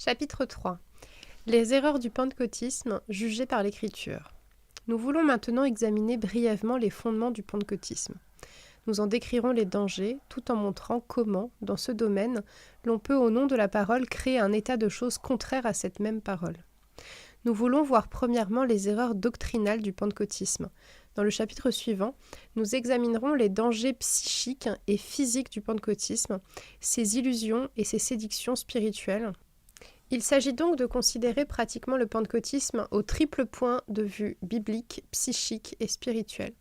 Chapitre 3. Les erreurs du pentecôtisme jugées par l'Écriture. Nous voulons maintenant examiner brièvement les fondements du pentecôtisme. Nous en décrirons les dangers, tout en montrant comment, dans ce domaine, l'on peut, au nom de la parole, créer un état de choses contraire à cette même parole. Nous voulons voir premièrement les erreurs doctrinales du pentecôtisme. Dans le chapitre suivant, nous examinerons les dangers psychiques et physiques du pentecôtisme, ses illusions et ses séductions spirituelles. Il s'agit donc de considérer pratiquement le pentecôtisme au triple point de vue biblique, psychique et spirituel.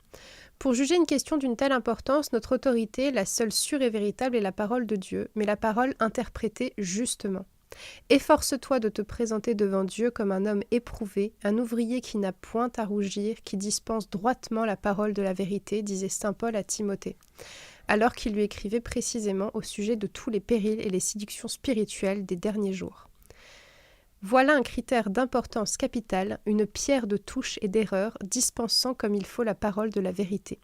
Pour juger une question d'une telle importance, notre autorité, la seule sûre et véritable, est la parole de Dieu, mais la parole interprétée justement. Efforce-toi de te présenter devant Dieu comme un homme éprouvé, un ouvrier qui n'a point à rougir, qui dispense droitement la parole de la vérité, disait saint Paul à Timothée, alors qu'il lui écrivait précisément au sujet de tous les périls et les séductions spirituelles des derniers jours. Voilà un critère d'importance capitale, une pierre de touche et d'erreur, dispensant comme il faut la parole de la vérité.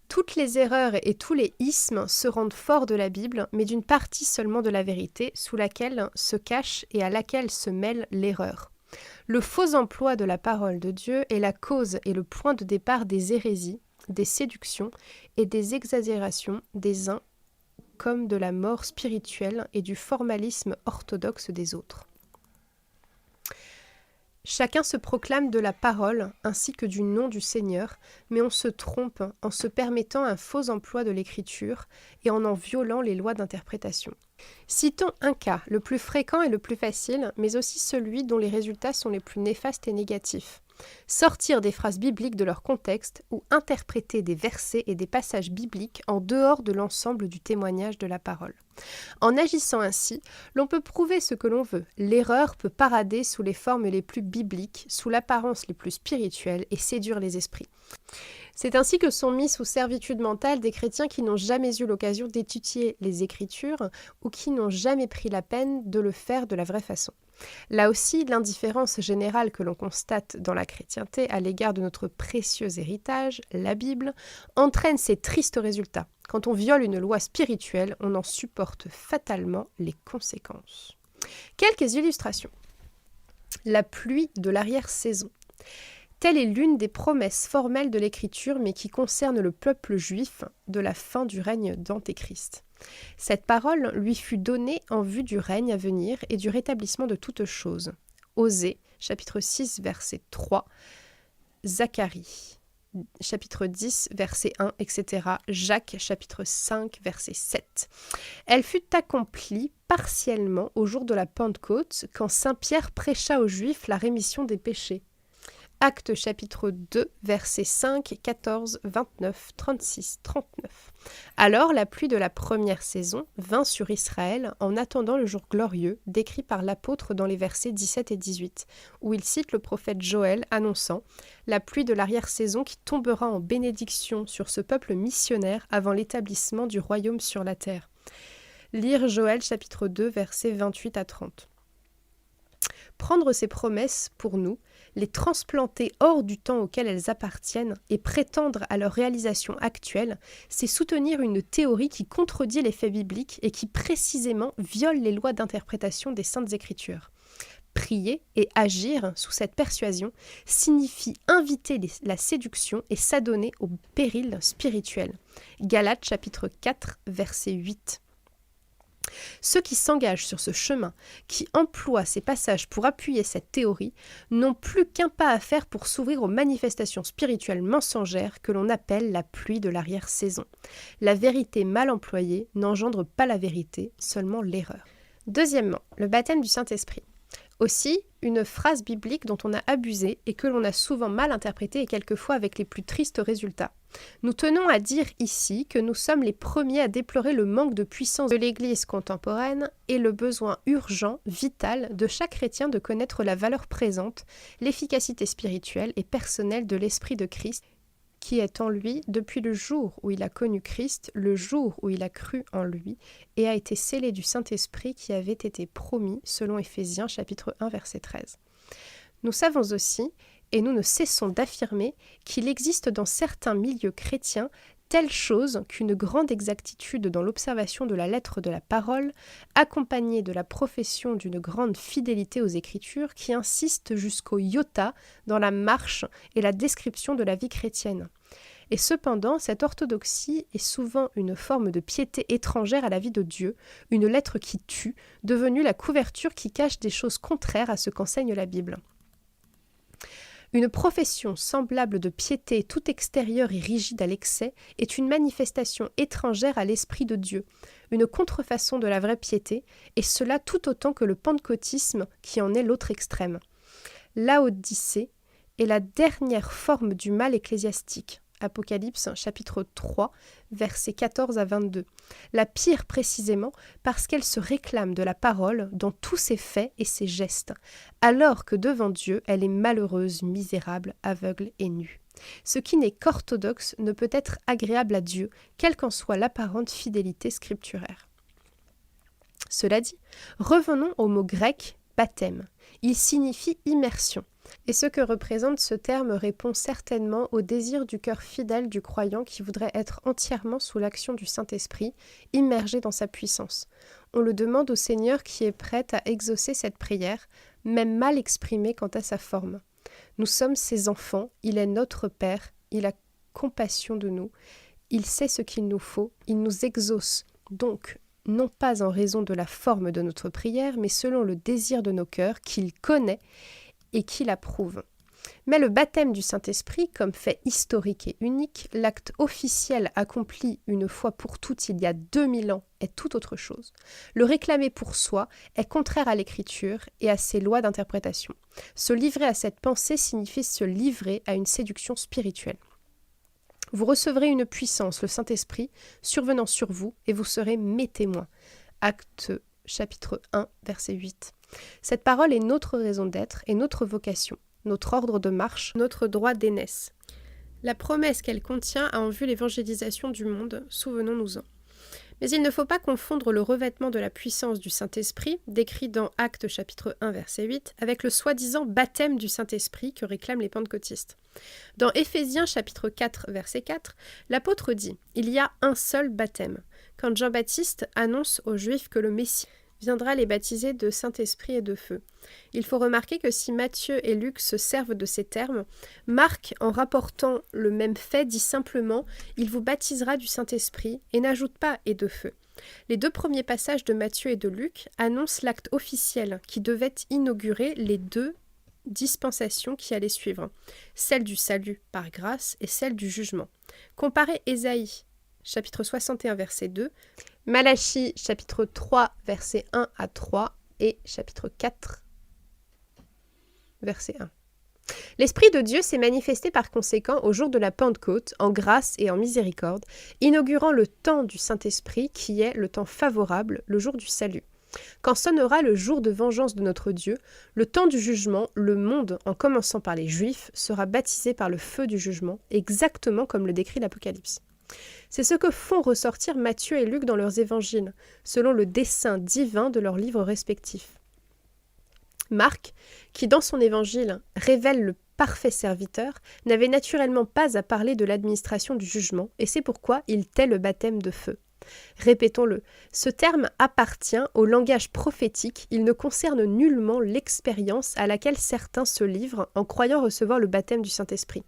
Toutes les erreurs et tous les ismes se rendent forts de la Bible, mais d'une partie seulement de la vérité, sous laquelle se cache et à laquelle se mêle l'erreur. Le faux emploi de la parole de Dieu est la cause et le point de départ des hérésies, des séductions et des exagérations des uns, comme de la mort spirituelle et du formalisme orthodoxe des autres. Chacun se proclame de la parole ainsi que du nom du Seigneur, mais on se trompe en se permettant un faux emploi de l'écriture et en violant les lois d'interprétation. Citons un cas, le plus fréquent et le plus facile, mais aussi celui dont les résultats sont les plus néfastes et négatifs. Sortir des phrases bibliques de leur contexte ou interpréter des versets et des passages bibliques en dehors de l'ensemble du témoignage de la parole. En agissant ainsi, l'on peut prouver ce que l'on veut. L'erreur peut parader sous les formes les plus bibliques, sous l'apparence les plus spirituelles et séduire les esprits. C'est ainsi que sont mis sous servitude mentale des chrétiens qui n'ont jamais eu l'occasion d'étudier les Écritures ou qui n'ont jamais pris la peine de le faire de la vraie façon. Là aussi, l'indifférence générale que l'on constate dans la chrétienté à l'égard de notre précieux héritage, la Bible, entraîne ces tristes résultats. Quand on viole une loi spirituelle, on en supporte fatalement les conséquences. Quelques illustrations. La pluie de l'arrière-saison. Telle est l'une des promesses formelles de l'Écriture, mais qui concerne le peuple juif de la fin du règne d'Antéchrist. Cette parole lui fut donnée en vue du règne à venir et du rétablissement de toutes choses. Osée, chapitre 6, verset 3, Zacharie, chapitre 10, verset 1, etc. Jacques, chapitre 5, verset 7. Elle fut accomplie partiellement au jour de la Pentecôte, quand saint Pierre prêcha aux Juifs la rémission des péchés. Actes chapitre 2, versets 5, 14, 29, 36, 39. Alors la pluie de la première saison vint sur Israël en attendant le jour glorieux, décrit par l'apôtre dans les versets 17 et 18, où il cite le prophète Joël annonçant « La pluie de l'arrière-saison qui tombera en bénédiction sur ce peuple missionnaire avant l'établissement du royaume sur la terre. » Lire Joël chapitre 2, versets 28 à 30. Prendre ces promesses pour nous, les transplanter hors du temps auquel elles appartiennent et prétendre à leur réalisation actuelle, c'est soutenir une théorie qui contredit les faits bibliques et qui précisément viole les lois d'interprétation des Saintes Écritures. Prier et agir sous cette persuasion signifie inviter la séduction et s'adonner au péril spirituel. Galates chapitre 4, verset 8. Ceux qui s'engagent sur ce chemin, qui emploient ces passages pour appuyer cette théorie, n'ont plus qu'un pas à faire pour s'ouvrir aux manifestations spirituelles mensongères que l'on appelle la pluie de l'arrière-saison. La vérité mal employée n'engendre pas la vérité, seulement l'erreur. Deuxièmement, le baptême du Saint-Esprit. Aussi, une phrase biblique dont on a abusé et que l'on a souvent mal interprétée et quelquefois avec les plus tristes résultats. Nous tenons à dire ici que nous sommes les premiers à déplorer le manque de puissance de l'Église contemporaine et le besoin urgent, vital, de chaque chrétien de connaître la valeur présente, l'efficacité spirituelle et personnelle de l'Esprit de Christ, qui est en lui depuis le jour où il a connu Christ, le jour où il a cru en lui, et a été scellé du Saint-Esprit qui avait été promis, selon Éphésiens chapitre 1, verset 13. Nous savons aussi, et nous ne cessons d'affirmer, qu'il existe dans certains milieux chrétiens telle chose qu'une grande exactitude dans l'observation de la lettre de la parole, accompagnée de la profession d'une grande fidélité aux Écritures qui insiste jusqu'au iota dans la marche et la description de la vie chrétienne. Et cependant, cette orthodoxie est souvent une forme de piété étrangère à la vie de Dieu, une lettre qui tue, devenue la couverture qui cache des choses contraires à ce qu'enseigne la Bible. Une profession semblable de piété tout extérieure et rigide à l'excès est une manifestation étrangère à l'Esprit de Dieu, une contrefaçon de la vraie piété, et cela tout autant que le pentecôtisme qui en est l'autre extrême. Laodicée est la dernière forme du mal ecclésiastique. Apocalypse chapitre 3, versets 14 à 22. La pire précisément parce qu'elle se réclame de la parole dans tous ses faits et ses gestes, alors que devant Dieu elle est malheureuse, misérable, aveugle et nue. Ce qui n'est qu'orthodoxe ne peut être agréable à Dieu, quelle qu'en soit l'apparente fidélité scripturaire. Cela dit, revenons au mot grec « baptême ». Il signifie immersion. Et ce que représente ce terme répond certainement au désir du cœur fidèle du croyant qui voudrait être entièrement sous l'action du Saint-Esprit, immergé dans sa puissance. On le demande au Seigneur qui est prêt à exaucer cette prière, même mal exprimée quant à sa forme. Nous sommes ses enfants, il est notre Père, il a compassion de nous, il sait ce qu'il nous faut, il nous exauce. Donc, non pas en raison de la forme de notre prière, mais selon le désir de nos cœurs qu'il connaît et qu'il approuve. Mais le baptême du Saint-Esprit, comme fait historique et unique, l'acte officiel accompli une fois pour toutes il y a 2000 ans, est tout autre chose. Le réclamer pour soi est contraire à l'Écriture et à ses lois d'interprétation. Se livrer à cette pensée signifie se livrer à une séduction spirituelle. Vous recevrez une puissance, le Saint-Esprit, survenant sur vous, et vous serez mes témoins. Acte chapitre 1, verset 8. Cette parole est notre raison d'être et notre vocation, notre ordre de marche, notre droit d'aînesse. La promesse qu'elle contient a en vue l'évangélisation du monde, souvenons-nous-en. Mais il ne faut pas confondre le revêtement de la puissance du Saint-Esprit, décrit dans Actes chapitre 1, verset 8, avec le soi-disant baptême du Saint-Esprit que réclament les pentecôtistes. Dans Éphésiens chapitre 4, verset 4, l'apôtre dit « Il y a un seul baptême ». Quand Jean-Baptiste annonce aux Juifs que le Messie viendra les baptiser de Saint-Esprit et de feu. Il faut remarquer que si Matthieu et Luc se servent de ces termes, Marc, en rapportant le même fait, dit simplement « Il vous baptisera du Saint-Esprit » et n'ajoute pas « et de feu ». Les deux premiers passages de Matthieu et de Luc annoncent l'acte officiel qui devait inaugurer les deux dispensations qui allaient suivre, celle du salut par grâce et celle du jugement. Comparez Ésaïe, chapitre 61, verset 2, Malachie, chapitre 3, verset 1 à 3 et chapitre 4, verset 1. L'Esprit de Dieu s'est manifesté par conséquent au jour de la Pentecôte, en grâce et en miséricorde, inaugurant le temps du Saint-Esprit qui est le temps favorable, le jour du salut. Quand sonnera le jour de vengeance de notre Dieu, le temps du jugement, le monde, en commençant par les Juifs, sera baptisé par le feu du jugement, exactement comme le décrit l'Apocalypse. C'est ce que font ressortir Matthieu et Luc dans leurs évangiles, selon le dessein divin de leurs livres respectifs. Marc, qui dans son évangile révèle le parfait serviteur, n'avait naturellement pas à parler de l'administration du jugement, et c'est pourquoi il tait le baptême de feu. Répétons-le, ce terme appartient au langage prophétique, il ne concerne nullement l'expérience à laquelle certains se livrent en croyant recevoir le baptême du Saint-Esprit.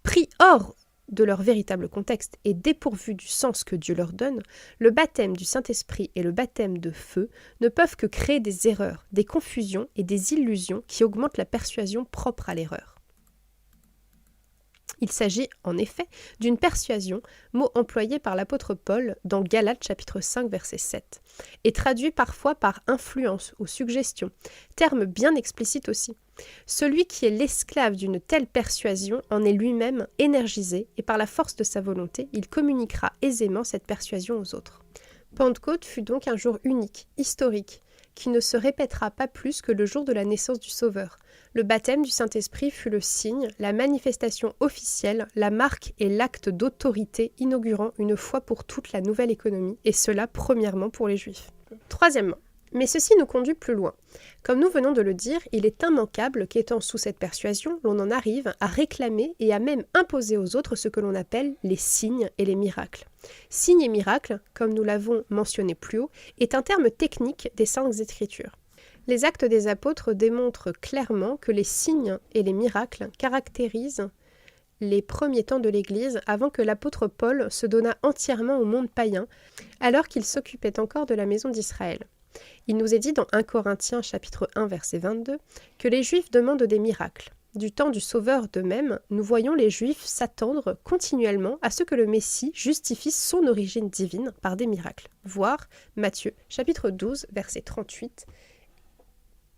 Pris hors de leur véritable contexte et dépourvu du sens que Dieu leur donne, le baptême du Saint-Esprit et le baptême de feu ne peuvent que créer des erreurs, des confusions et des illusions qui augmentent la persuasion propre à l'erreur. Il s'agit en effet d'une persuasion, mot employé par l'apôtre Paul dans Galates chapitre 5 verset 7, et traduit parfois par influence ou suggestion, terme bien explicite aussi. Celui qui est l'esclave d'une telle persuasion en est lui-même énergisé et par la force de sa volonté, il communiquera aisément cette persuasion aux autres. Pentecôte fut donc un jour unique, historique, qui ne se répétera pas plus que le jour de la naissance du Sauveur. Le baptême du Saint-Esprit fut le signe, la manifestation officielle, la marque et l'acte d'autorité inaugurant une fois pour toutes la nouvelle économie, et cela premièrement pour les Juifs. Troisièmement, Mais ceci nous conduit plus loin. Comme nous venons de le dire, il est immanquable qu'étant sous cette persuasion, l'on en arrive à réclamer et à même imposer aux autres ce que l'on appelle les signes et les miracles. Signes et miracles, comme nous l'avons mentionné plus haut, est un terme technique des Saintes Écritures. Les Actes des Apôtres démontrent clairement que les signes et les miracles caractérisent les premiers temps de l'Église avant que l'apôtre Paul se donnât entièrement au monde païen, alors qu'il s'occupait encore de la maison d'Israël. Il nous est dit dans 1 Corinthiens chapitre 1 verset 22 que les Juifs demandent des miracles. Du temps du Sauveur de même, nous voyons les Juifs s'attendre continuellement à ce que le Messie justifie son origine divine par des miracles. Voir Matthieu chapitre 12 verset 38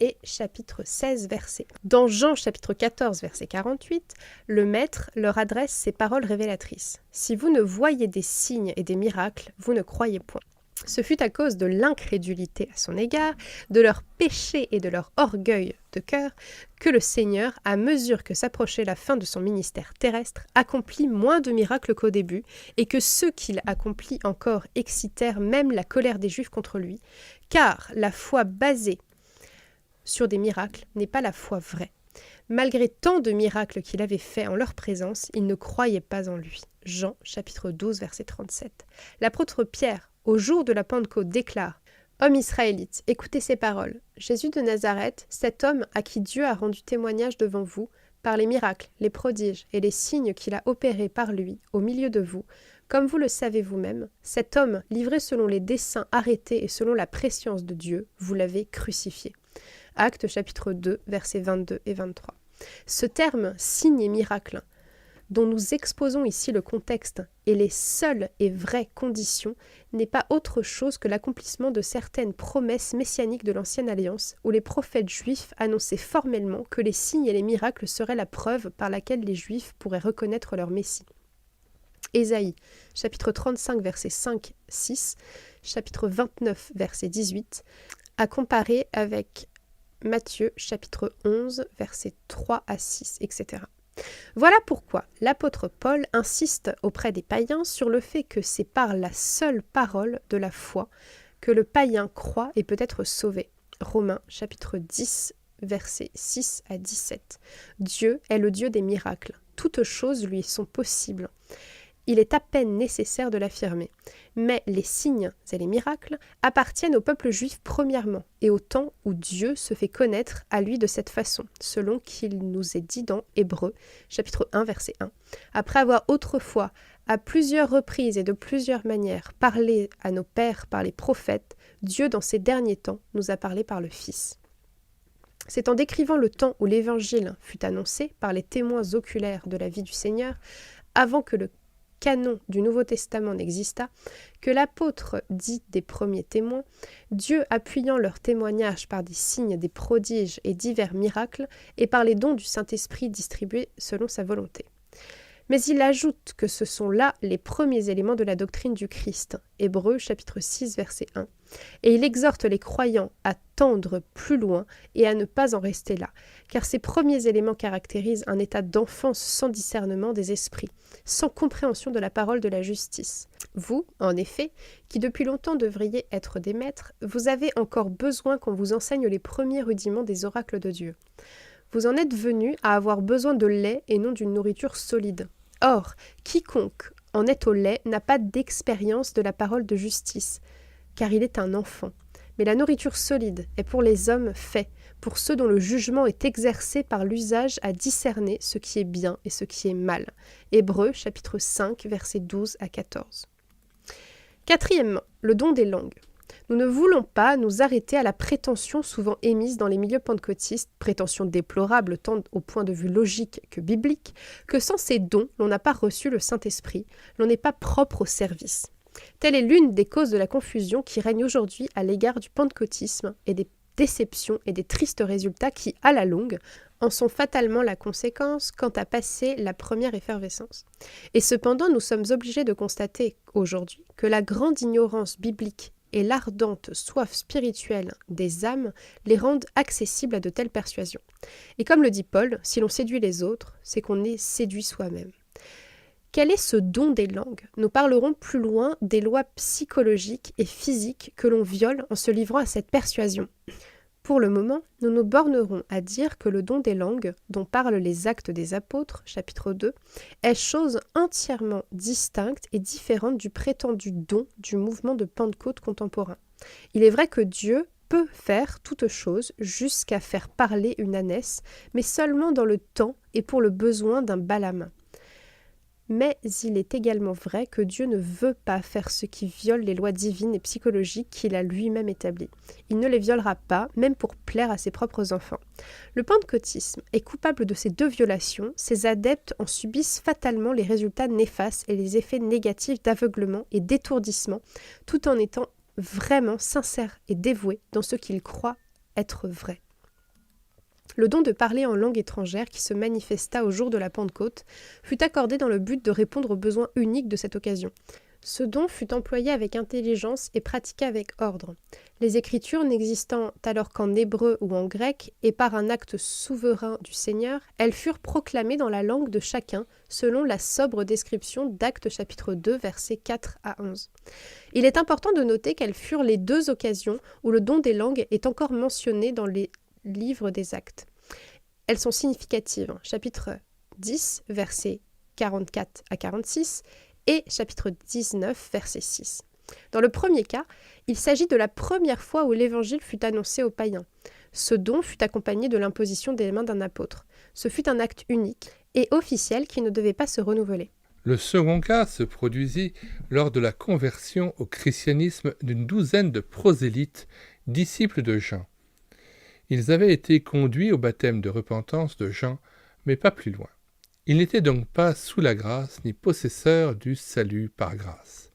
et chapitre 16 verset 1. Dans Jean chapitre 14 verset 48, le Maître leur adresse ces paroles révélatrices. « Si vous ne voyez des signes et des miracles, vous ne croyez point. » Ce fut à cause de l'incrédulité à son égard, de leur péché et de leur orgueil de cœur, que le Seigneur, à mesure que s'approchait la fin de son ministère terrestre, accomplit moins de miracles qu'au début, et que ceux qu'il accomplit encore excitèrent même la colère des Juifs contre lui, car la foi basée sur des miracles n'est pas la foi vraie. Malgré tant de miracles qu'il avait faits en leur présence, ils ne croyaient pas en lui. Jean chapitre 12 verset 37. L'apôtre Pierre, au jour de la Pentecôte, déclare « Hommes israélites, écoutez ces paroles. Jésus de Nazareth, cet homme à qui Dieu a rendu témoignage devant vous, par les miracles, les prodiges et les signes qu'il a opérés par lui au milieu de vous, comme vous le savez vous-même, cet homme, livré selon les desseins arrêtés et selon la prescience de Dieu, vous l'avez crucifié. » Actes chapitre 2, versets 22 et 23. Ce terme « signe et miracle » dont nous exposons ici le contexte et les seules et vraies conditions, n'est pas autre chose que l'accomplissement de certaines promesses messianiques de l'Ancienne Alliance, où les prophètes juifs annonçaient formellement que les signes et les miracles seraient la preuve par laquelle les Juifs pourraient reconnaître leur Messie. Ésaïe, chapitre 35, versets 5-6, chapitre 29, verset 18, à comparer avec Matthieu, chapitre 11, versets 3 à 6, etc. Voilà pourquoi l'apôtre Paul insiste auprès des païens sur le fait que c'est par la seule parole de la foi que le païen croit et peut être sauvé. Romains chapitre 10, versets 6 à 17. Dieu est le Dieu des miracles. Toutes choses lui sont possibles. Il est à peine nécessaire de l'affirmer. Mais les signes et les miracles appartiennent au peuple juif premièrement, et au temps où Dieu se fait connaître à lui de cette façon, selon qu'il nous est dit dans Hébreux, chapitre 1, verset 1. Après avoir autrefois, à plusieurs reprises et de plusieurs manières, parlé à nos pères par les prophètes, Dieu, dans ces derniers temps, nous a parlé par le Fils. C'est en décrivant le temps où l'Évangile fut annoncé par les témoins oculaires de la vie du Seigneur, avant que le canon du Nouveau Testament n'exista, que l'apôtre dit des premiers témoins, Dieu appuyant leur témoignage par des signes, des prodiges et divers miracles, et par les dons du Saint-Esprit distribués selon sa volonté. Mais il ajoute que ce sont là les premiers éléments de la doctrine du Christ, Hébreux chapitre 6 verset 1, et il exhorte les croyants à tendre plus loin et à ne pas en rester là, car ces premiers éléments caractérisent un état d'enfance sans discernement des esprits, sans compréhension de la parole de la justice. Vous, en effet, qui depuis longtemps devriez être des maîtres, vous avez encore besoin qu'on vous enseigne les premiers rudiments des oracles de Dieu. Vous en êtes venus à avoir besoin de lait et non d'une nourriture solide. Or, quiconque en est au lait n'a pas d'expérience de la parole de justice, car il est un enfant. Mais la nourriture solide est pour les hommes faits, pour ceux dont le jugement est exercé par l'usage à discerner ce qui est bien et ce qui est mal. Hébreux, chapitre 5, versets 12 à 14. Quatrièmement, le don des langues. Nous ne voulons pas nous arrêter à la prétention souvent émise dans les milieux pentecôtistes, prétention déplorable tant au point de vue logique que biblique, que sans ces dons, l'on n'a pas reçu le Saint-Esprit, l'on n'est pas propre au service. Telle est l'une des causes de la confusion qui règne aujourd'hui à l'égard du pentecôtisme et des déceptions et des tristes résultats qui, à la longue, en sont fatalement la conséquence quant à passer la première effervescence. Et cependant, nous sommes obligés de constater aujourd'hui que la grande ignorance biblique et l'ardente soif spirituelle des âmes les rendent accessibles à de telles persuasions. Et comme le dit Paul, si l'on séduit les autres, c'est qu'on est séduit soi-même. Quel est ce don des langues? Nous parlerons plus loin des lois psychologiques et physiques que l'on viole en se livrant à cette persuasion. Pour le moment, nous nous bornerons à dire que le don des langues, dont parlent les Actes des Apôtres, chapitre 2, est chose entièrement distincte et différente du prétendu don du mouvement de Pentecôte contemporain. Il est vrai que Dieu peut faire toute chose jusqu'à faire parler une ânesse, mais seulement dans le temps et pour le besoin d'un bas la main. Mais il est également vrai que Dieu ne veut pas faire ce qui viole les lois divines et psychologiques qu'il a lui-même établies. Il ne les violera pas, même pour plaire à ses propres enfants. Le pentecôtisme est coupable de ces deux violations, ses adeptes en subissent fatalement les résultats néfastes et les effets négatifs d'aveuglement et d'étourdissement, tout en étant vraiment sincères et dévoués dans ce qu'ils croient être vrai. Le don de parler en langue étrangère qui se manifesta au jour de la Pentecôte fut accordé dans le but de répondre aux besoins uniques de cette occasion. Ce don fut employé avec intelligence et pratiqué avec ordre. Les Écritures n'existant alors qu'en hébreu ou en grec, et par un acte souverain du Seigneur, elles furent proclamées dans la langue de chacun, selon la sobre description d'Actes chapitre 2, versets 4 à 11. Il est important de noter quelles furent les deux occasions où le don des langues est encore mentionné dans les livres des Actes. Elles sont significatives. Chapitre 10, versets 44 à 46 et chapitre 19, verset 6. Dans le premier cas, il s'agit de la première fois où l'évangile fut annoncé aux païens. Ce don fut accompagné de l'imposition des mains d'un apôtre. Ce fut un acte unique et officiel qui ne devait pas se renouveler. Le second cas se produisit lors de la conversion au christianisme d'une douzaine de prosélytes, disciples de Jean. Ils avaient été conduits au baptême de repentance de Jean, mais pas plus loin. Ils n'étaient donc pas sous la grâce ni possesseurs du salut par grâce.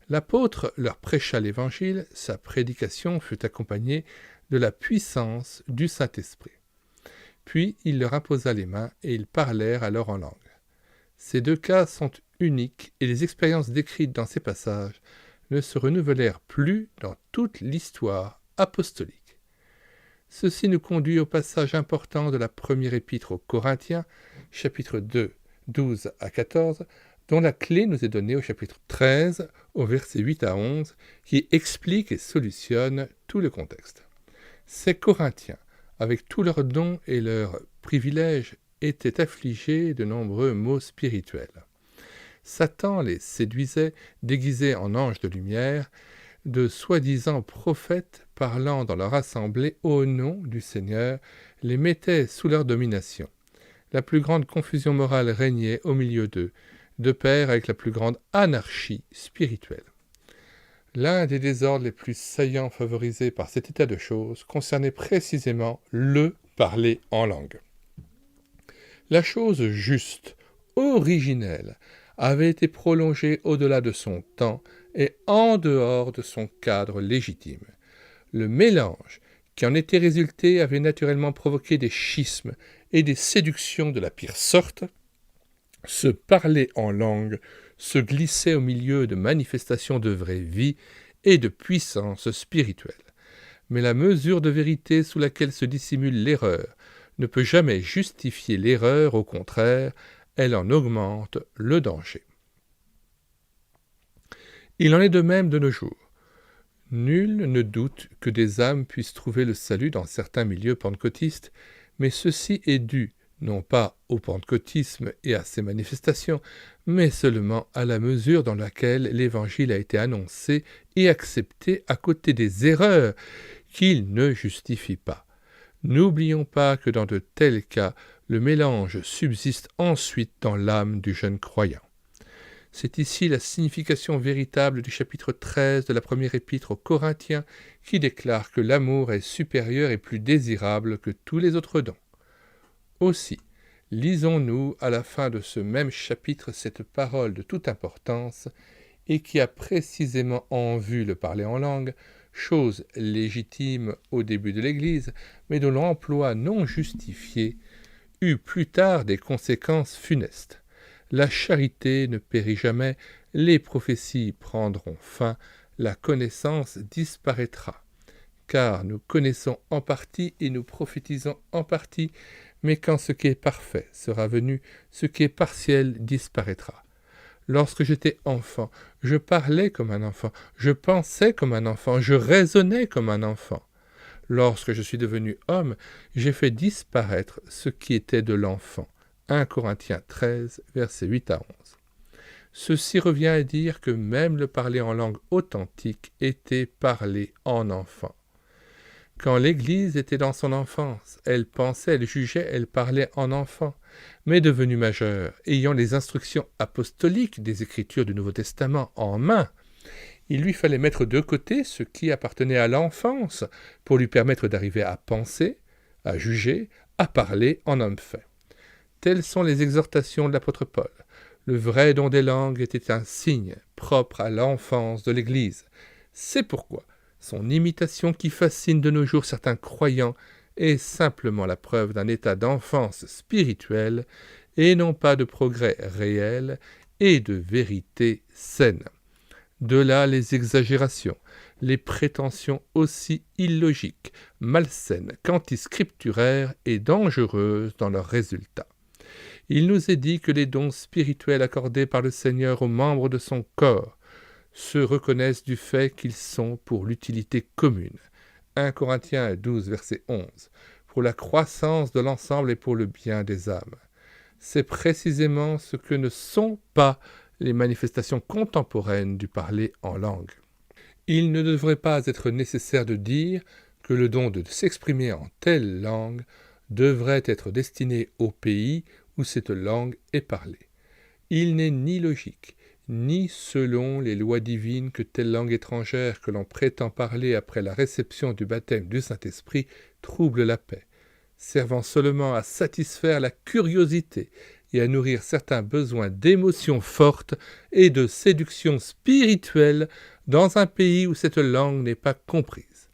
L'apôtre leur prêcha l'Évangile, sa prédication fut accompagnée de la puissance du Saint-Esprit. Puis il leur imposa les mains et ils parlèrent alors en langue. Ces deux cas sont uniques et les expériences décrites dans ces passages ne se renouvelèrent plus dans toute l'histoire apostolique. Ceci nous conduit au passage important de la première épître aux Corinthiens, chapitre 2, 12 à 14, dont la clé nous est donnée au chapitre 13, au verset 8 à 11, qui explique et solutionne tout le contexte. Ces Corinthiens, avec tous leurs dons et leurs privilèges, étaient affligés de nombreux maux spirituels. Satan les séduisait, déguisés en anges de lumière, de soi-disant prophètes parlant dans leur assemblée au nom du Seigneur, les mettait sous leur domination. La plus grande confusion morale régnait au milieu d'eux, de pair avec la plus grande anarchie spirituelle. L'un des désordres les plus saillants favorisés par cet état de choses concernait précisément le parler en langue. La chose juste, originelle, avait été prolongée au-delà de son temps et en dehors de son cadre légitime. Le mélange qui en était résulté avait naturellement provoqué des schismes et des séductions de la pire sorte. Ce parler en langue se glissait au milieu de manifestations de vraie vie et de puissance spirituelle. Mais la mesure de vérité sous laquelle se dissimule l'erreur ne peut jamais justifier l'erreur, au contraire, elle en augmente le danger. Il en est de même de nos jours. Nul ne doute que des âmes puissent trouver le salut dans certains milieux pentecôtistes, mais ceci est dû non pas au pentecôtisme et à ses manifestations, mais seulement à la mesure dans laquelle l'Évangile a été annoncé et accepté à côté des erreurs qu'il ne justifie pas. N'oublions pas que dans de tels cas, le mélange subsiste ensuite dans l'âme du jeune croyant. C'est ici la signification véritable du chapitre 13 de la première épître aux Corinthiens qui déclare que l'amour est supérieur et plus désirable que tous les autres dons. Aussi, lisons-nous à la fin de ce même chapitre cette parole de toute importance et qui a précisément en vue le parler en langue, chose légitime au début de l'Église, mais dont l'emploi non justifié eut plus tard des conséquences funestes. La charité ne périt jamais, les prophéties prendront fin, la connaissance disparaîtra. Car nous connaissons en partie et nous prophétisons en partie, mais quand ce qui est parfait sera venu, ce qui est partiel disparaîtra. Lorsque j'étais enfant, je parlais comme un enfant, je pensais comme un enfant, je raisonnais comme un enfant. Lorsque je suis devenu homme, j'ai fait disparaître ce qui était de l'enfant. 1 Corinthiens 13, versets 8 à 11. Ceci revient à dire que même le parler en langue authentique était parlé en enfant. Quand l'Église était dans son enfance, elle pensait, elle jugeait, elle parlait en enfant. Mais devenue majeure, ayant les instructions apostoliques des Écritures du Nouveau Testament en main, il lui fallait mettre de côté ce qui appartenait à l'enfance pour lui permettre d'arriver à penser, à juger, à parler en homme fait. Telles sont les exhortations de l'apôtre Paul. Le vrai don des langues était un signe propre à l'enfance de l'Église. C'est pourquoi son imitation qui fascine de nos jours certains croyants est simplement la preuve d'un état d'enfance spirituelle et non pas de progrès réel et de vérité saine. De là les exagérations, les prétentions aussi illogiques, malsaines qu'antiscripturaires et dangereuses dans leurs résultats. Il nous est dit que les dons spirituels accordés par le Seigneur aux membres de son corps se reconnaissent du fait qu'ils sont pour l'utilité commune. 1 Corinthiens 12, verset 11, pour la croissance de l'ensemble et pour le bien des âmes. C'est précisément ce que ne sont pas les manifestations contemporaines du parler en langue. Il ne devrait pas être nécessaire de dire que le don de s'exprimer en telle langue devrait être destiné au pays où cette langue est parlée. Il n'est ni logique, ni selon les lois divines que telle langue étrangère que l'on prétend parler après la réception du baptême du Saint-Esprit trouble la paix, servant seulement à satisfaire la curiosité et à nourrir certains besoins d'émotions fortes et de séduction spirituelle dans un pays où cette langue n'est pas comprise.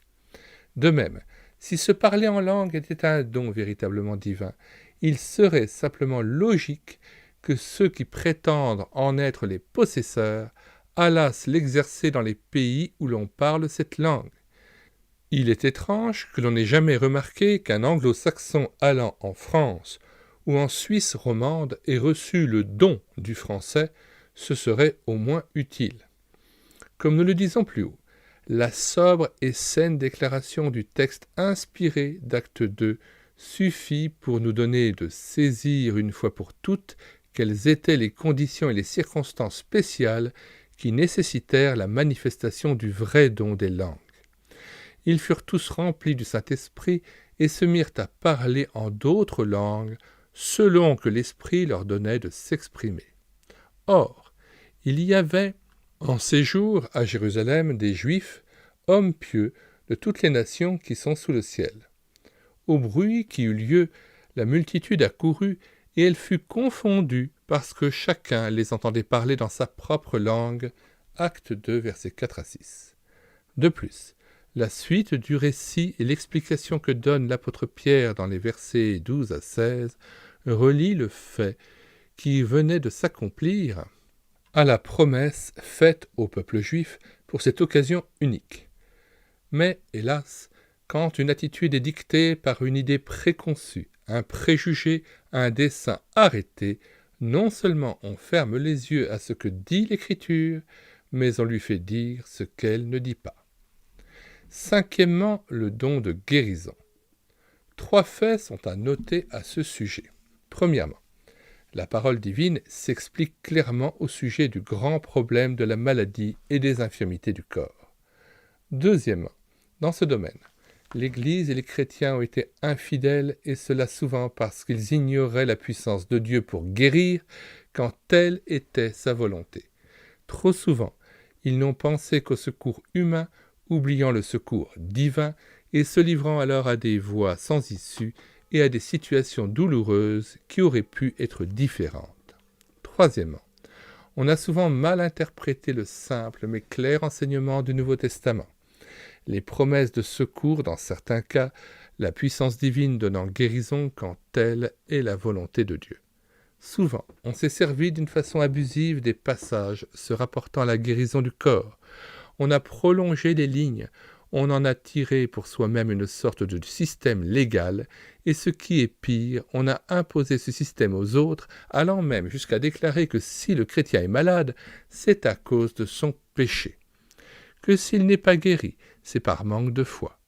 De même, si se parler en langue était un don véritablement divin, il serait simplement logique que ceux qui prétendent en être les possesseurs allassent l'exercer dans les pays où l'on parle cette langue. Il est étrange que l'on n'ait jamais remarqué qu'un anglo-saxon allant en France ou en Suisse romande ait reçu le don du français, ce serait au moins utile. Comme nous le disons plus haut, la sobre et saine déclaration du texte inspiré d'acte 2 suffit pour nous donner de saisir une fois pour toutes quelles étaient les conditions et les circonstances spéciales qui nécessitèrent la manifestation du vrai don des langues. Ils furent tous remplis du Saint-Esprit et se mirent à parler en d'autres langues selon que l'Esprit leur donnait de s'exprimer. Or, il y avait en séjour à Jérusalem des Juifs, hommes pieux de toutes les nations qui sont sous le ciel. Au bruit qui eut lieu, la multitude accourut et elle fut confondue parce que chacun les entendait parler dans sa propre langue. Acte 2, versets 4 à 6. De plus, la suite du récit et l'explication que donne l'apôtre Pierre dans les versets 12 à 16 relie le fait qui venait de s'accomplir à la promesse faite au peuple juif pour cette occasion unique. Mais, hélas, quand une attitude est dictée par une idée préconçue, un préjugé, un dessein arrêté, non seulement on ferme les yeux à ce que dit l'Écriture, mais on lui fait dire ce qu'elle ne dit pas. Cinquièmement, le don de guérison. 3 faits sont à noter à ce sujet. Premièrement, la parole divine s'explique clairement au sujet du grand problème de la maladie et des infirmités du corps. Deuxièmement, dans ce domaine, l'Église et les chrétiens ont été infidèles, et cela souvent parce qu'ils ignoraient la puissance de Dieu pour guérir quand telle était sa volonté. Trop souvent, ils n'ont pensé qu'au secours humain, oubliant le secours divin et se livrant alors à des voies sans issue et à des situations douloureuses qui auraient pu être différentes. Troisièmement, on a souvent mal interprété le simple mais clair enseignement du Nouveau Testament. Les promesses de secours dans certains cas, la puissance divine donnant guérison quand telle est la volonté de Dieu. Souvent, on s'est servi d'une façon abusive des passages se rapportant à la guérison du corps. On a prolongé les lignes, on en a tiré pour soi-même une sorte de système légal, et ce qui est pire, on a imposé ce système aux autres, allant même jusqu'à déclarer que si le chrétien est malade, c'est à cause de son péché, que s'il n'est pas guéri, c'est par manque de foi.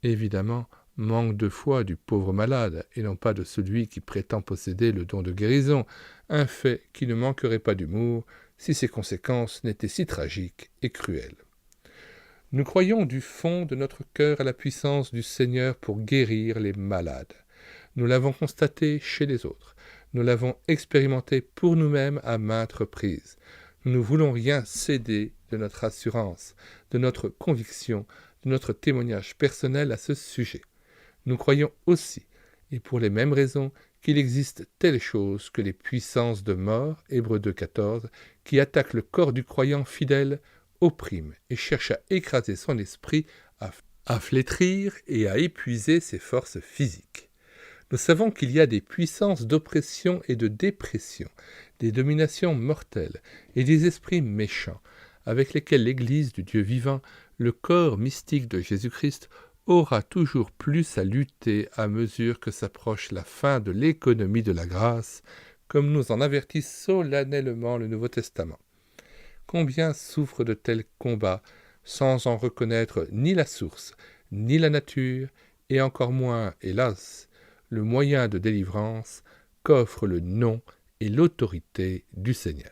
Évidemment, manque de foi du pauvre malade, et non pas de celui qui prétend posséder le don de guérison, un fait qui ne manquerait pas d'humour si ses conséquences n'étaient si tragiques et cruelles. Nous croyons du fond de notre cœur à la puissance du Seigneur pour guérir les malades. Nous l'avons constaté chez les autres. Nous l'avons expérimenté pour nous-mêmes à maintes reprises. Nous ne voulons rien céder de notre assurance, de notre conviction, de notre témoignage personnel à ce sujet. Nous croyons aussi, et pour les mêmes raisons, qu'il existe telle chose que les puissances de mort, Hébreux 2,14, qui attaquent le corps du croyant fidèle, oppriment et cherchent à écraser son esprit, à flétrir et à épuiser ses forces physiques. Nous savons qu'il y a des puissances d'oppression et de dépression, des dominations mortelles et des esprits méchants, avec lesquels l'Église du Dieu vivant, le corps mystique de Jésus-Christ, aura toujours plus à lutter à mesure que s'approche la fin de l'économie de la grâce, comme nous en avertit solennellement le Nouveau Testament. Combien souffrent de tels combats sans en reconnaître ni la source, ni la nature, et encore moins, hélas, le moyen de délivrance qu'offrent le nom et l'autorité du Seigneur.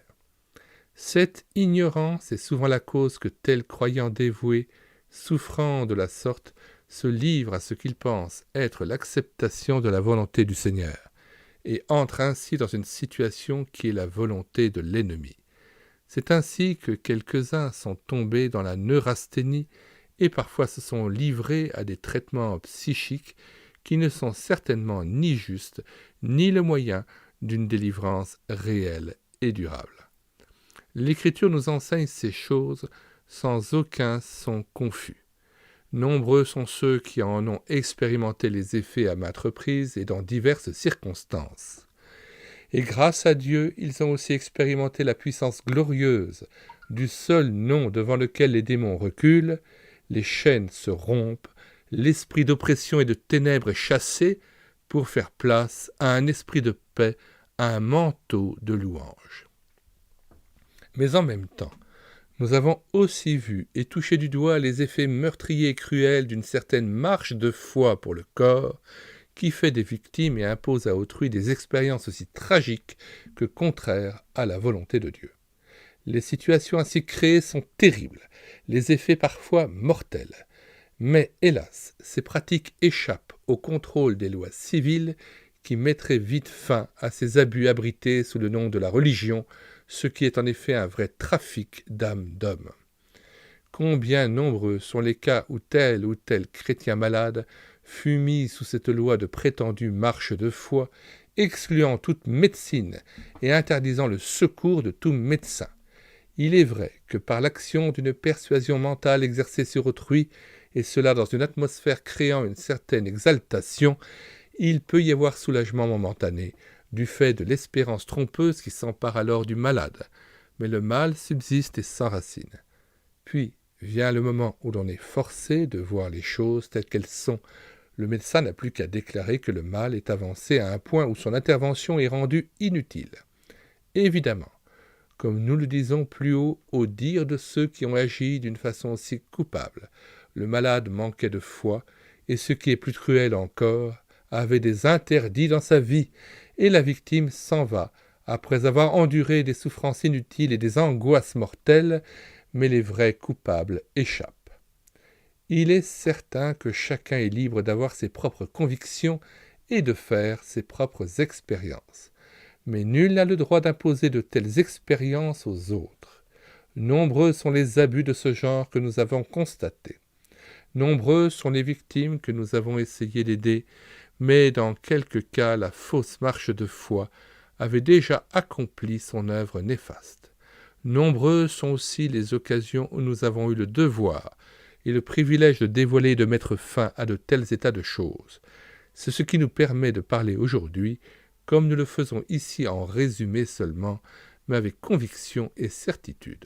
Cette ignorance est souvent la cause que tels croyants dévoués, souffrant de la sorte, se livrent à ce qu'ils pensent être l'acceptation de la volonté du Seigneur, et entrent ainsi dans une situation qui est la volonté de l'ennemi. C'est ainsi que quelques-uns sont tombés dans la neurasthénie et parfois se sont livrés à des traitements psychiques qui ne sont certainement ni justes, ni le moyen d'une délivrance réelle et durable. L'Écriture nous enseigne ces choses sans aucun son confus. Nombreux sont ceux qui en ont expérimenté les effets à maintes reprises et dans diverses circonstances. Et grâce à Dieu, ils ont aussi expérimenté la puissance glorieuse du seul nom devant lequel les démons reculent, les chaînes se rompent, l'esprit d'oppression et de ténèbres est chassé pour faire place à un esprit de paix, à un manteau de louange. Mais en même temps, nous avons aussi vu et touché du doigt les effets meurtriers et cruels d'une certaine marche de foi pour le corps, qui fait des victimes et impose à autrui des expériences aussi tragiques que contraires à la volonté de Dieu. Les situations ainsi créées sont terribles, les effets parfois mortels. Mais hélas, ces pratiques échappent au contrôle des lois civiles qui mettraient vite fin à ces abus abrités sous le nom de la religion, ce qui est en effet un vrai trafic d'âmes d'hommes. Combien nombreux sont les cas où tel chrétien malade fut mis sous cette loi de prétendue marche de foi, excluant toute médecine et interdisant le secours de tout médecin. Il est vrai que par l'action d'une persuasion mentale exercée sur autrui, et cela dans une atmosphère créant une certaine exaltation, il peut y avoir soulagement momentané, du fait de l'espérance trompeuse qui s'empare alors du malade, mais le mal subsiste et s'enracine. Puis vient le moment où l'on est forcé de voir les choses telles qu'elles sont. Le médecin n'a plus qu'à déclarer que le mal est avancé à un point où son intervention est rendue inutile. Évidemment, comme nous le disons plus haut au dire de ceux qui ont agi d'une façon si coupable, le malade manquait de foi, et ce qui est plus cruel encore, avait des interdits dans sa vie, et la victime s'en va, après avoir enduré des souffrances inutiles et des angoisses mortelles, mais les vrais coupables échappent. Il est certain que chacun est libre d'avoir ses propres convictions et de faire ses propres expériences. Mais nul n'a le droit d'imposer de telles expériences aux autres. Nombreux sont les abus de ce genre que nous avons constatés. Nombreuses sont les victimes que nous avons essayé d'aider, mais dans quelques cas la fausse marche de foi avait déjà accompli son œuvre néfaste. Nombreuses sont aussi les occasions où nous avons eu le devoir et le privilège de dévoiler et de mettre fin à de tels états de choses. C'est ce qui nous permet de parler aujourd'hui, comme nous le faisons ici en résumé seulement, mais avec conviction et certitude.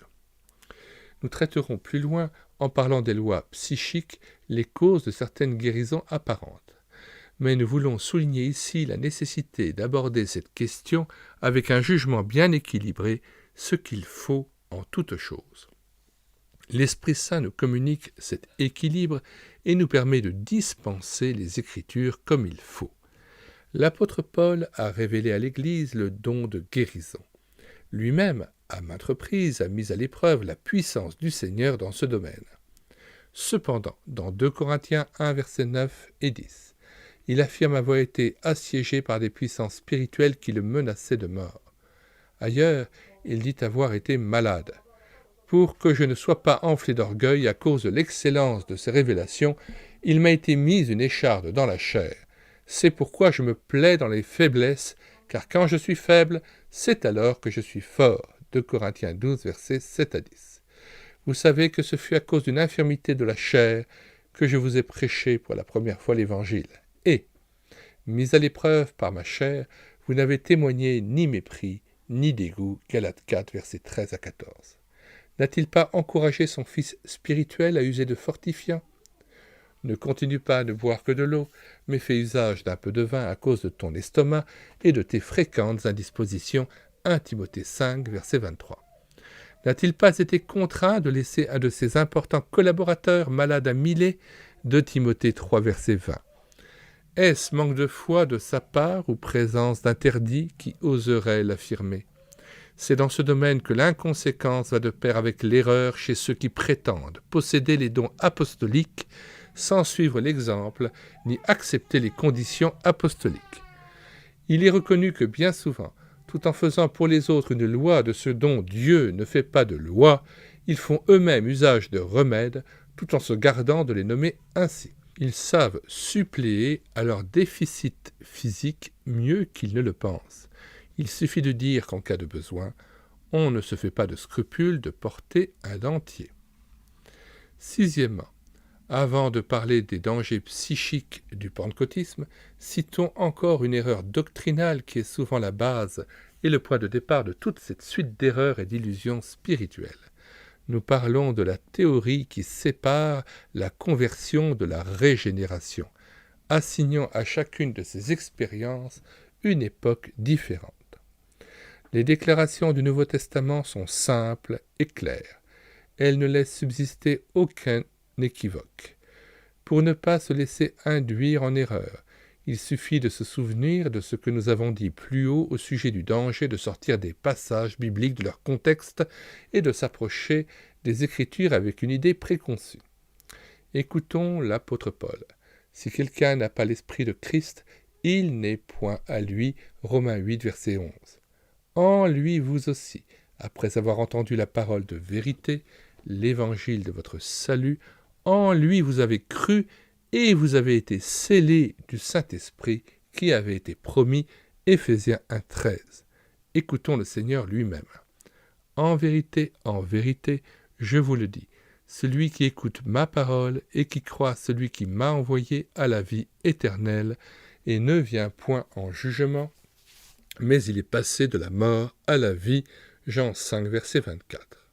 Nous traiterons plus loin en parlant des lois psychiques, les causes de certaines guérisons apparentes. Mais nous voulons souligner ici la nécessité d'aborder cette question avec un jugement bien équilibré, ce qu'il faut en toute chose. L'Esprit Saint nous communique cet équilibre et nous permet de dispenser les Écritures comme il faut. L'apôtre Paul a révélé à l'Église le don de guérison. Lui-même, à maintes reprises, a mis à l'épreuve la puissance du Seigneur dans ce domaine. Cependant, dans 2 Corinthiens 1, versets 9 et 10, il affirme avoir été assiégé par des puissances spirituelles qui le menaçaient de mort. Ailleurs, il dit avoir été malade. Pour que je ne sois pas enflé d'orgueil à cause de l'excellence de ces révélations, il m'a été mise une écharde dans la chair. C'est pourquoi je me plais dans les faiblesses, car quand je suis faible, c'est alors que je suis fort. 2 Corinthiens 12, versets 7 à 10. Vous savez que ce fut à cause d'une infirmité de la chair que je vous ai prêché pour la première fois l'Évangile. Et, mis à l'épreuve par ma chair, vous n'avez témoigné ni mépris, ni dégoût. Galates 4, versets 13 à 14. N'a-t-il pas encouragé son fils spirituel à user de fortifiants ? Ne continue pas à ne boire que de l'eau, mais fais usage d'un peu de vin à cause de ton estomac et de tes fréquentes indispositions. 1 Timothée 5, verset 23. N'a-t-il pas été contraint de laisser un de ses importants collaborateurs malade à Milet ? 2 Timothée 3, verset 20. Est-ce manque de foi de sa part ou présence d'interdit qui oserait l'affirmer ? C'est dans ce domaine que l'inconséquence va de pair avec l'erreur chez ceux qui prétendent posséder les dons apostoliques sans suivre l'exemple ni accepter les conditions apostoliques. Il est reconnu que bien souvent, tout en faisant pour les autres une loi de ce dont Dieu ne fait pas de loi, ils font eux-mêmes usage de remèdes tout en se gardant de les nommer ainsi. Ils savent suppléer à leur déficit physique mieux qu'ils ne le pensent. Il suffit de dire qu'en cas de besoin, on ne se fait pas de scrupule de porter un dentier. Sixièmement, avant de parler des dangers psychiques du pentecôtisme, citons encore une erreur doctrinale qui est souvent la base et le point de départ de toute cette suite d'erreurs et d'illusions spirituelles. Nous parlons de la théorie qui sépare la conversion de la régénération, assignant à chacune de ces expériences une époque différente. Les déclarations du Nouveau Testament sont simples et claires. Elles ne laissent subsister aucun équivoque. Pour ne pas se laisser induire en erreur, il suffit de se souvenir de ce que nous avons dit plus haut au sujet du danger de sortir des passages bibliques de leur contexte et de s'approcher des Écritures avec une idée préconçue. Écoutons l'apôtre Paul. Si quelqu'un n'a pas l'esprit de Christ, il n'est point à lui. Romains 8, verset 11. En lui vous aussi, après avoir entendu la parole de vérité, l'évangile de votre salut, en lui vous avez cru et vous avez été scellés du Saint-Esprit qui avait été promis. Éphésiens 1, 13. Écoutons le Seigneur lui-même. En vérité, je vous le dis, celui qui écoute ma parole et qui croit celui qui m'a envoyé a la vie éternelle et ne vient point en jugement, mais il est passé de la mort à la vie. Jean 5, verset 24.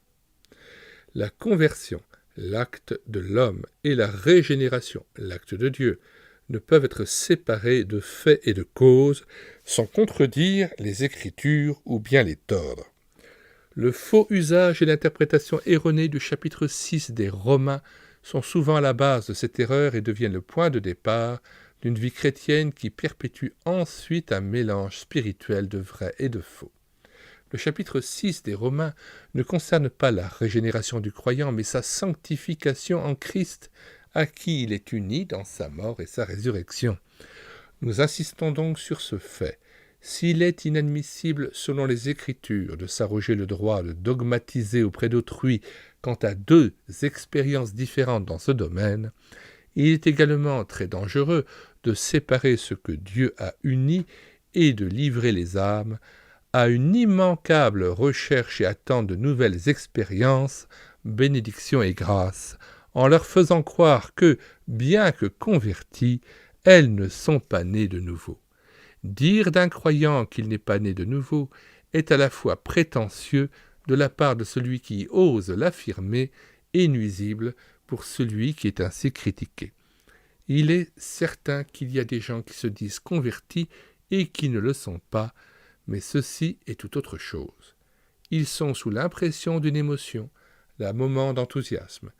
La conversion, l'acte de l'homme, et la régénération, l'acte de Dieu, ne peuvent être séparés de faits et de causes sans contredire les Écritures ou bien les tordre. Le faux usage et l'interprétation erronée du chapitre 6 des Romains sont souvent à la base de cette erreur et deviennent le point de départ d'une vie chrétienne qui perpétue ensuite un mélange spirituel de vrai et de faux. Le chapitre 6 des Romains ne concerne pas la régénération du croyant, mais sa sanctification en Christ, à qui il est uni dans sa mort et sa résurrection. Nous insistons donc sur ce fait. S'il est inadmissible, selon les Écritures, de s'arroger le droit de dogmatiser auprès d'autrui quant à deux expériences différentes dans ce domaine, il est également très dangereux de séparer ce que Dieu a uni et de livrer les âmes à une immanquable recherche et attente de nouvelles expériences, bénédictions et grâces, en leur faisant croire que, bien que converties, elles ne sont pas nées de nouveau. Dire d'un croyant qu'il n'est pas né de nouveau est à la fois prétentieux de la part de celui qui ose l'affirmer et nuisible pour celui qui est ainsi critiqué. Il est certain qu'il y a des gens qui se disent convertis et qui ne le sont pas, mais ceci est tout autre chose. Ils sont sous l'impression d'une émotion, d'un moment d'enthousiasme,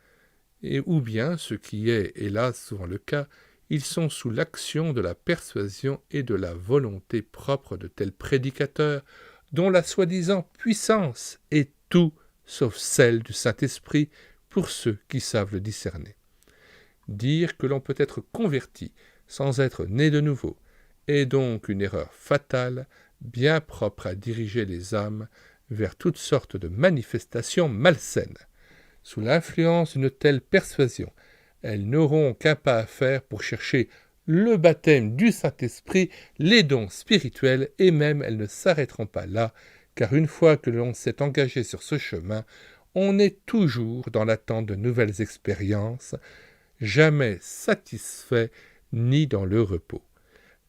ou bien, ce qui est hélas souvent le cas, ils sont sous l'action de la persuasion et de la volonté propre de tels prédicateurs, dont la soi-disant puissance est tout sauf celle du Saint-Esprit pour ceux qui savent le discerner. Dire que l'on peut être converti sans être né de nouveau est donc une erreur fatale, bien propre à diriger les âmes vers toutes sortes de manifestations malsaines. Sous l'influence d'une telle persuasion, elles n'auront qu'un pas à faire pour chercher le baptême du Saint-Esprit, les dons spirituels, et même elles ne s'arrêteront pas là, car une fois que l'on s'est engagé sur ce chemin, on est toujours dans l'attente de nouvelles expériences, jamais satisfait ni dans le repos.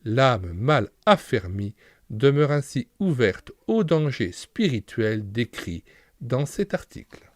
L'âme mal affermie demeure ainsi ouverte aux dangers spirituels décrits dans cet article.